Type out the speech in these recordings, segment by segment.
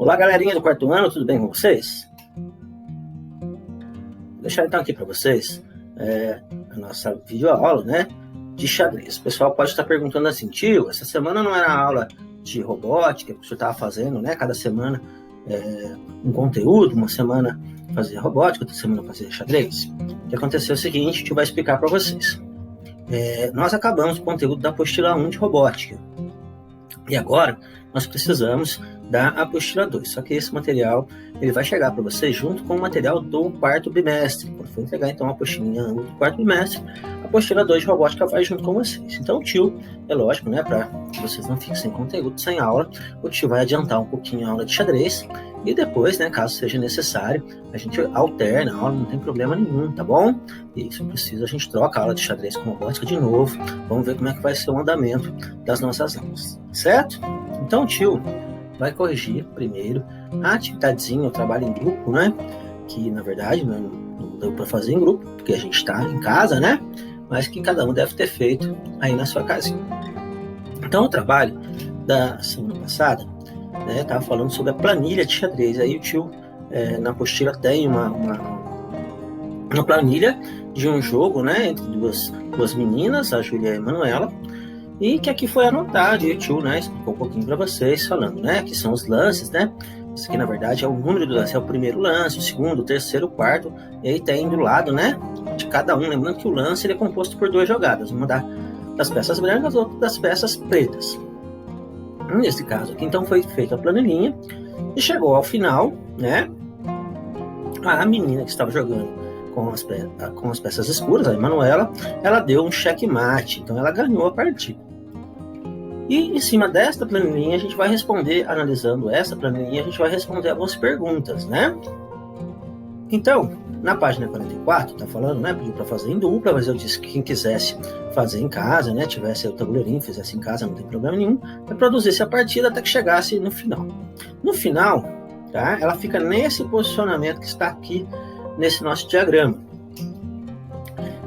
Olá, galerinha do quarto ano, tudo bem com vocês? Vou deixar então aqui para vocês a nossa videoaula, né, de xadrez. O pessoal pode estar perguntando assim, tio, essa semana não era aula de robótica que o senhor estava fazendo, né? Cada semana um conteúdo, uma semana fazia robótica, outra semana fazia xadrez. O que aconteceu é o seguinte, a gente vai explicar para vocês. Nós acabamos o conteúdo da apostila 1 de robótica. E agora nós precisamos da apostila 2. Só que esse material ele vai chegar para vocês junto com o material do quarto bimestre. Quando for entregar então a apostilinha do quarto bimestre, a apostila 2 de robótica vai junto com vocês. Então o tio, é lógico, né, para que vocês não fiquem sem conteúdo, sem aula, o tio vai adiantar um pouquinho a aula de xadrez e depois, né, caso seja necessário, a gente alterna a aula, não tem problema nenhum, tá bom? E se precisa, a gente troca a aula de xadrez com robótica de novo. Vamos ver como é que vai ser o andamento das nossas aulas, certo? Então o tio vai corrigir primeiro a atividadezinha, o trabalho em grupo, né? Que na verdade não deu para fazer em grupo, porque a gente está em casa, né? Mas que cada um deve ter feito aí na sua casinha. Então o trabalho da semana passada, né? Tava falando sobre a planilha de xadrez. Aí o tio na apostila tem uma planilha de um jogo, né? Entre duas meninas, a Júlia e a Manuela. E que aqui foi anotado, e o tio, né, explicou um pouquinho para vocês, falando, né, que são os lances, né, isso aqui na verdade é o número do lance, é o primeiro lance, o segundo, o terceiro, o quarto, e aí tem do lado, né, de cada um, lembrando que o lance ele é composto por 2 jogadas, uma das peças brancas, outra das peças pretas. Nesse caso aqui, então, foi feita a planilhinha, e chegou ao final, né, a menina que estava jogando com as peças escuras, a Emanuela, ela deu um checkmate, então ela ganhou a partida. E em cima desta planilhinha a gente vai responder, analisando essa planilhinha, a gente vai responder algumas perguntas, né? Então, na página 44, tá falando, né? Pediu para fazer em dupla, mas eu disse que quem quisesse fazer em casa, né? Tivesse o tabuleirinho, fizesse em casa, não tem problema nenhum, reproduzisse a partida até que chegasse no final. No final, tá? Ela fica nesse posicionamento que está aqui nesse nosso diagrama.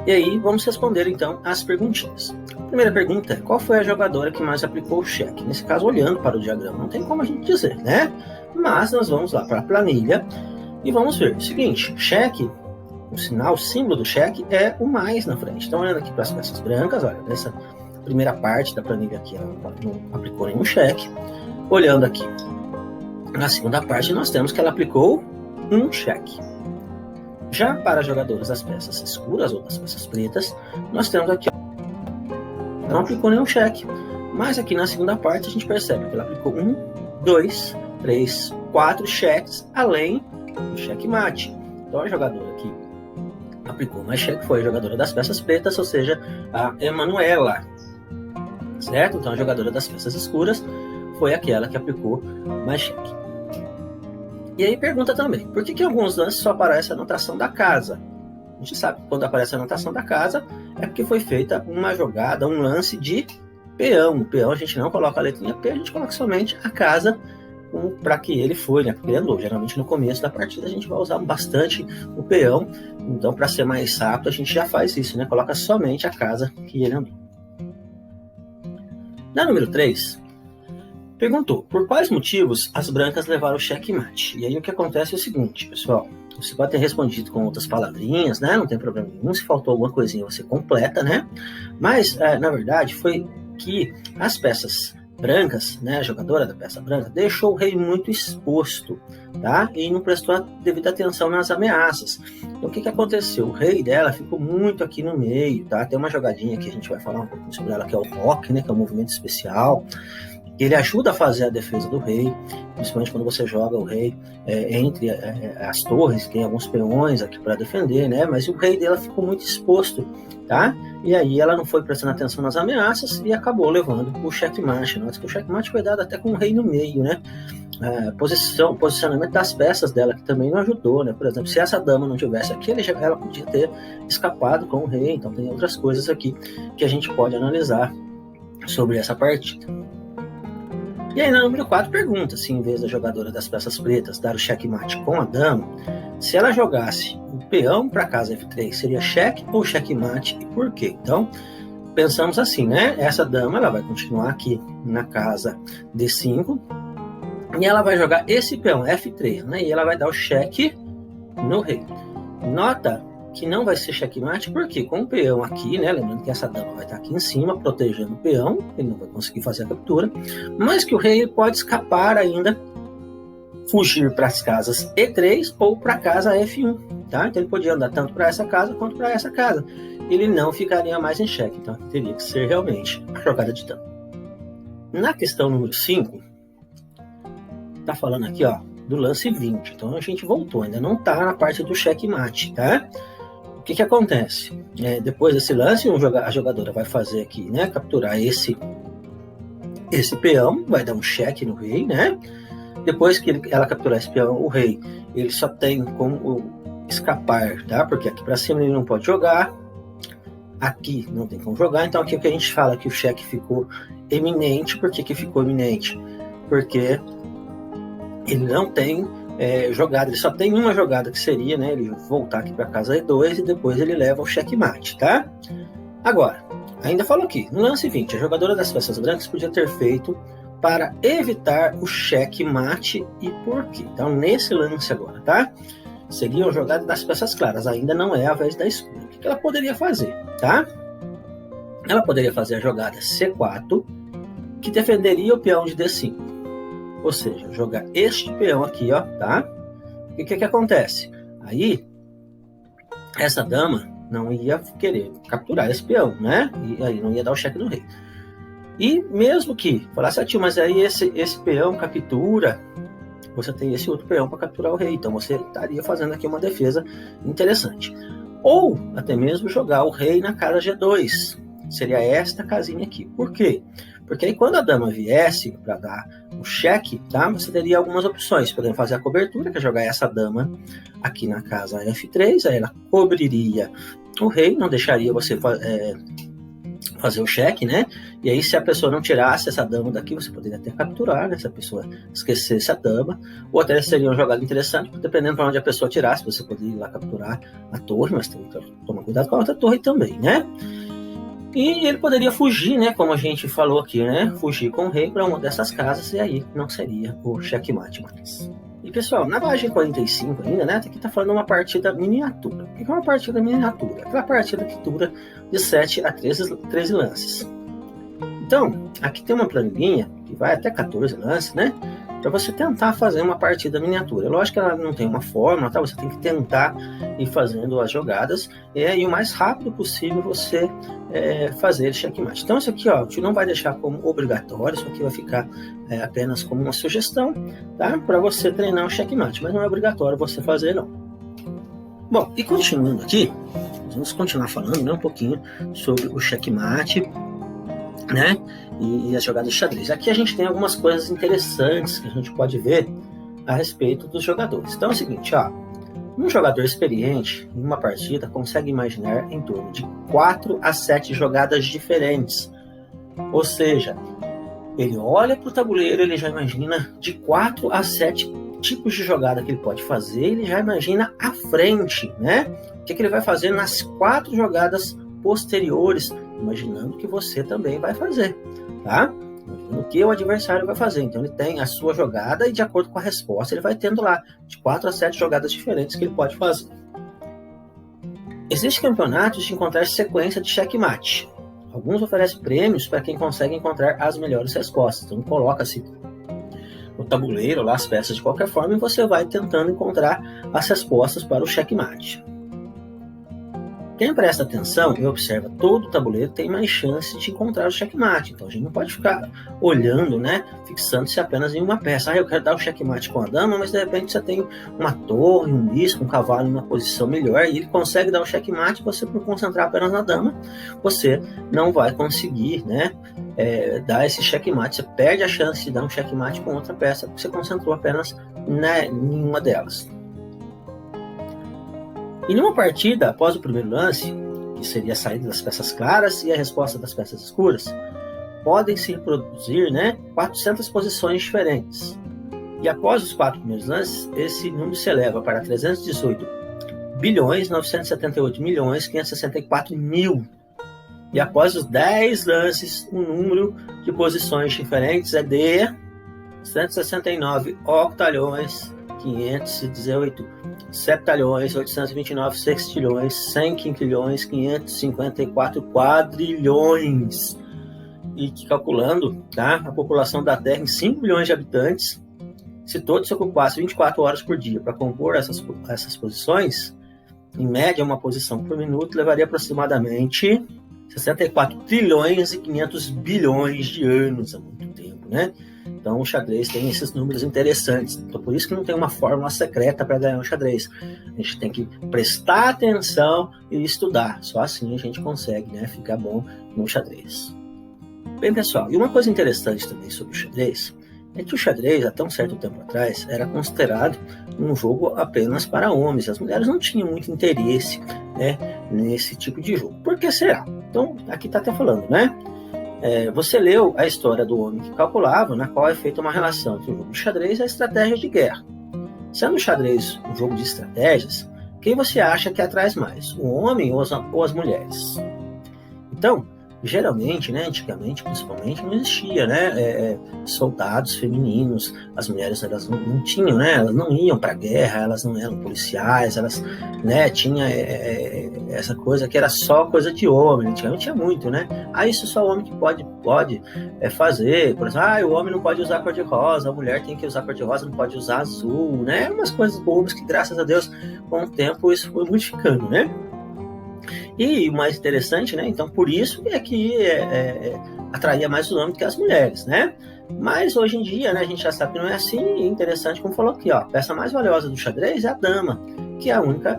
E aí, vamos responder então as perguntinhas. A primeira pergunta é, qual foi a jogadora que mais aplicou o cheque? Nesse caso, olhando para o diagrama, não tem como a gente dizer, né? Mas nós vamos lá para a planilha e vamos ver. O seguinte, cheque, o sinal, o símbolo do cheque é o mais na frente. Então, olhando aqui para as peças brancas, olha, nessa primeira parte da planilha aqui, ela não aplicou nenhum cheque. Olhando aqui na segunda parte, nós temos que ela aplicou um cheque. Já para jogadoras das peças escuras ou das peças pretas, nós temos aqui, não aplicou nenhum cheque, mas aqui na segunda parte a gente percebe que ela aplicou 1, 2, 3, 4 cheques, além do checkmate. Então a jogadora que aplicou mais cheque foi a jogadora das peças pretas, ou seja, a Emanuela, certo? Então a jogadora das peças escuras foi aquela que aplicou mais cheque. E aí pergunta também, por que alguns lances só aparece a anotação da casa? A gente sabe que quando aparece a anotação da casa é porque foi feita uma jogada, um lance de peão. O peão a gente não coloca a letrinha P, a gente coloca somente a casa para que ele foi, né? Porque ele andou. Geralmente no começo da partida a gente vai usar bastante o peão, então para ser mais rápido a gente já faz isso, né? Coloca somente a casa que ele andou. Na número 3, perguntou, por quais motivos as brancas levaram o checkmate? E aí o que acontece é o seguinte, pessoal, você pode ter respondido com outras palavrinhas, né? Não tem problema nenhum, se faltou alguma coisinha você completa, né? Mas, na verdade, foi que as peças brancas, né? A jogadora da peça branca deixou o rei muito exposto, tá? E não prestou a devida atenção nas ameaças. Então, o que aconteceu? O rei dela ficou muito aqui no meio, tá? Tem uma jogadinha que a gente vai falar um pouquinho sobre ela, que é o rock, né? Que é um movimento especial. Ele ajuda a fazer a defesa do rei, principalmente quando você joga o rei entre as torres, tem alguns peões aqui para defender, né? Mas o rei dela ficou muito exposto, tá? E aí ela não foi prestando atenção nas ameaças e acabou levando o checkmate. Nossa, que o checkmate foi dado até com o rei no meio, né? Posicionamento das peças dela, que também não ajudou, né? Por exemplo, se essa dama não tivesse aqui, ela podia ter escapado com o rei. Então tem outras coisas aqui que a gente pode analisar sobre essa partida. E aí, na número 4, pergunta se em vez da jogadora das peças pretas dar o checkmate com a dama, se ela jogasse o peão para casa F3, seria cheque ou checkmate e por quê? Então, pensamos assim, né? Essa dama ela vai continuar aqui na casa D5 E ela vai jogar esse peão, F3, né? E ela vai dar o cheque no rei. Nota que não vai ser checkmate, porque com o peão aqui, né? Lembrando que essa dama vai estar aqui em cima, protegendo o peão, ele não vai conseguir fazer a captura, mas que o rei pode escapar ainda, fugir para as casas E3 ou para a casa F1, tá? Então ele podia andar tanto para essa casa quanto para essa casa. Ele não ficaria mais em xeque, então teria que ser realmente a jogada de dama. Na questão número 5, tá falando aqui, ó, do lance 20. Então a gente voltou, ainda não tá na parte do checkmate, tá? O que acontece? Depois desse lance, a jogadora vai fazer aqui, né? Capturar esse peão, vai dar um cheque no rei, né? Depois que ela capturar esse peão, o rei, ele só tem como escapar, tá? Porque aqui para cima ele não pode jogar, aqui não tem como jogar. Então aqui é o que a gente fala que o cheque ficou eminente. Por que ficou eminente? Porque ele não tem jogada, ele só tem uma jogada que seria, né, ele voltar aqui para casa E2 e depois ele leva o checkmate, tá? Agora, ainda falo aqui, no lance 20, a jogadora das peças brancas podia ter feito para evitar o checkmate e por quê? Então, nesse lance agora, tá? Seria a jogada das peças claras, ainda não é a vez da escura. O que ela poderia fazer, tá? Ela poderia fazer a jogada C4, que defenderia o peão de D5. Ou seja, jogar este peão aqui, ó, tá? E o que acontece? Aí, essa dama não ia querer capturar esse peão, né? E aí não ia dar o cheque do rei. E mesmo que falasse, tio, mas aí esse peão captura, você tem esse outro peão para capturar o rei. Então você estaria fazendo aqui uma defesa interessante. Ou até mesmo jogar o rei na casa G2. Seria esta casinha aqui. Por quê? Porque aí quando a dama viesse para dar o cheque, tá? Você teria algumas opções. Podemos fazer a cobertura, que é jogar essa dama aqui na casa F3, aí ela cobriria o rei, não deixaria você fazer o cheque, né? E aí se a pessoa não tirasse essa dama daqui, você poderia até capturar, né? Se a pessoa esquecesse a dama, ou até seria uma jogada interessante, dependendo para onde a pessoa tirasse, você poderia ir lá capturar a torre, mas tem que tomar cuidado com a outra torre também, né? E ele poderia fugir, né? Como a gente falou aqui, né? Fugir com o rei para uma dessas casas e aí não seria o checkmate mais. E pessoal, na página 45 ainda, né? Aqui tá falando uma partida miniatura. O que é uma partida miniatura? Aquela partida que dura de 7 a 13 lances. Então, aqui tem uma planilhinha que vai até 14 lances, né? Para você tentar fazer uma partida miniatura. Lógico que ela não tem uma fórmula, tá? Você tem que tentar ir fazendo as jogadas e o mais rápido possível você fazer checkmate. Então isso aqui, ó, a gente não vai deixar como obrigatório, isso aqui vai ficar apenas como uma sugestão, tá? Para você treinar o checkmate, mas não é obrigatório você fazer, não. Bom, e continuando aqui, vamos continuar falando, né, um pouquinho sobre o checkmate, né? E as jogadas de xadrez. Aqui a gente tem algumas coisas interessantes que a gente pode ver a respeito dos jogadores. Então é o seguinte, ó, um jogador experiente em uma partida consegue imaginar em torno de 4 a 7 jogadas diferentes. Ou seja, ele olha para o tabuleiro, ele já imagina de 4 a 7 tipos de jogada que ele pode fazer, ele já imagina à frente, né? O que ele vai fazer nas 4 jogadas posteriores, imaginando que você também vai fazer, tá? Imaginando o que o adversário vai fazer. Então ele tem a sua jogada e de acordo com a resposta ele vai tendo lá de 4 a 7 jogadas diferentes que ele pode fazer. Existem campeonatos de encontrar sequência de checkmate. Alguns oferecem prêmios para quem consegue encontrar as melhores respostas. Então coloca-se no tabuleiro lá as peças de qualquer forma e você vai tentando encontrar as respostas para o checkmate. Quem presta atenção e observa todo o tabuleiro tem mais chance de encontrar o checkmate. Então a gente não pode ficar olhando, né, fixando-se apenas em uma peça. Eu quero dar o checkmate com a dama, mas de repente você tem uma torre, um bispo, um cavalo em uma posição melhor e ele consegue dar o checkmate. Você, por concentrar apenas na dama, você não vai conseguir, né, dar esse checkmate. Você perde a chance de dar um checkmate com outra peça porque você concentrou apenas em uma delas. Em uma partida, após o primeiro lance, que seria a saída das peças claras e a resposta das peças escuras, podem se reproduzir, né, 400 posições diferentes. E após os 4 primeiros lances, esse número se eleva para 318 bilhões 978 milhões 564 mil. E após os 10 lances, o número de posições diferentes é de 169 octalhões, 518 septalhões, 829 sextilhões, 100 quinquilhões, 554 quadrilhões. E calculando, tá, a população da Terra em 5 bilhões de habitantes, se todos se ocupassem 24 horas por dia para compor essas posições, em média, uma posição por minuto levaria aproximadamente 64 trilhões e 500 bilhões de anos, há muito tempo, né? Então, o xadrez tem esses números interessantes. Então, por isso que não tem uma fórmula secreta para ganhar o xadrez. A gente tem que prestar atenção e estudar. Só assim a gente consegue, né, ficar bom no xadrez. Bem, pessoal, e uma coisa interessante também sobre o xadrez é que o xadrez, até um certo tempo atrás, era considerado um jogo apenas para homens. As mulheres não tinham muito interesse, né, nesse tipo de jogo. Por que será? Então, aqui está até falando, né? Você leu a história do homem que calculava, na qual é feita uma relação entre o jogo de xadrez e a estratégia de guerra. Sendo o xadrez um jogo de estratégias, quem você acha que atrai mais, o homem ou as mulheres? Então, geralmente, né, antigamente principalmente, não existia, né, soldados femininos. As mulheres, elas não tinham, né, elas não iam para a guerra, elas não eram policiais, elas, né, tinha essa coisa que era só coisa de homem. Antigamente tinha muito, né, isso só o homem que pode fazer. Por exemplo, o homem não pode usar cor de rosa, a mulher tem que usar cor de rosa, não pode usar azul, né, umas coisas bobas que, graças a Deus, com o tempo isso foi modificando, né. E o mais interessante, né? Então, por isso é que atraía mais os homens que as mulheres, né? Mas hoje em dia, né, a gente já sabe que não é assim. E interessante, como falou aqui, ó, a peça mais valiosa do xadrez é a dama, que é a única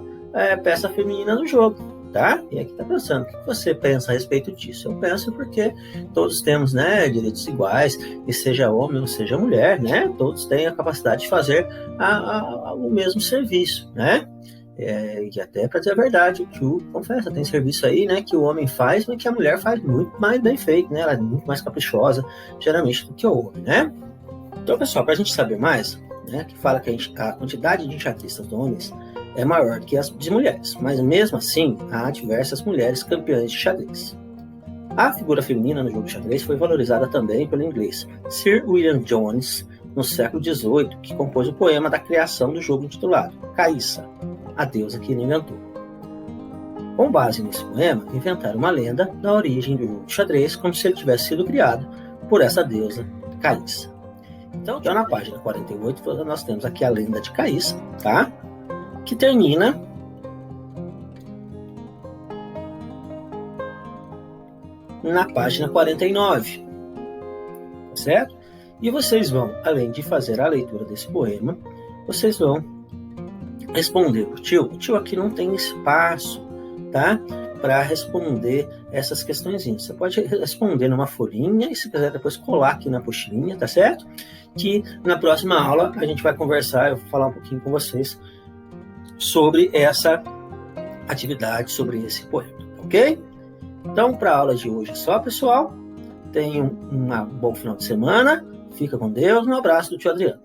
peça feminina do jogo, tá? E aqui tá pensando, o que você pensa a respeito disso? Eu penso porque todos temos, né, direitos iguais, e seja homem ou seja mulher, né? Todos têm a capacidade de fazer o mesmo serviço, né? E até para dizer a verdade, o Tio confessa, tem serviço aí, né, que o homem faz, mas que a mulher faz muito mais bem feito, né? Ela é muito mais caprichosa, geralmente, do que o homem, né? Então, pessoal, para a gente saber mais, né, que fala que a quantidade de xadristas homens é maior que as de mulheres, mas mesmo assim, há diversas mulheres campeãs de xadrez. A figura feminina no jogo de xadrez foi valorizada também pelo inglês Sir William Jones, no século XVIII, que compôs o poema da criação do jogo intitulado Caíssa, a deusa que ele inventou. Com base nesse poema, inventaram uma lenda da origem do jogo de xadrez, como se ele tivesse sido criado por essa deusa Caíssa. Então, já na página 48, nós temos aqui a lenda de Caíssa, tá? Que termina na página 49, certo? E vocês vão, além de fazer a leitura desse poema, vocês vão responder pro tio. O tio aqui não tem espaço, tá? Para responder essas questõezinhas. Você pode responder numa folhinha e, se quiser, depois colar aqui na pochilinha, tá certo? Que na próxima aula a gente vai conversar, eu vou falar um pouquinho com vocês sobre essa atividade, sobre esse poema, ok? Então, para a aula de hoje é só, pessoal. Tenham um bom final de semana. Fica com Deus. Um abraço do tio Adriano.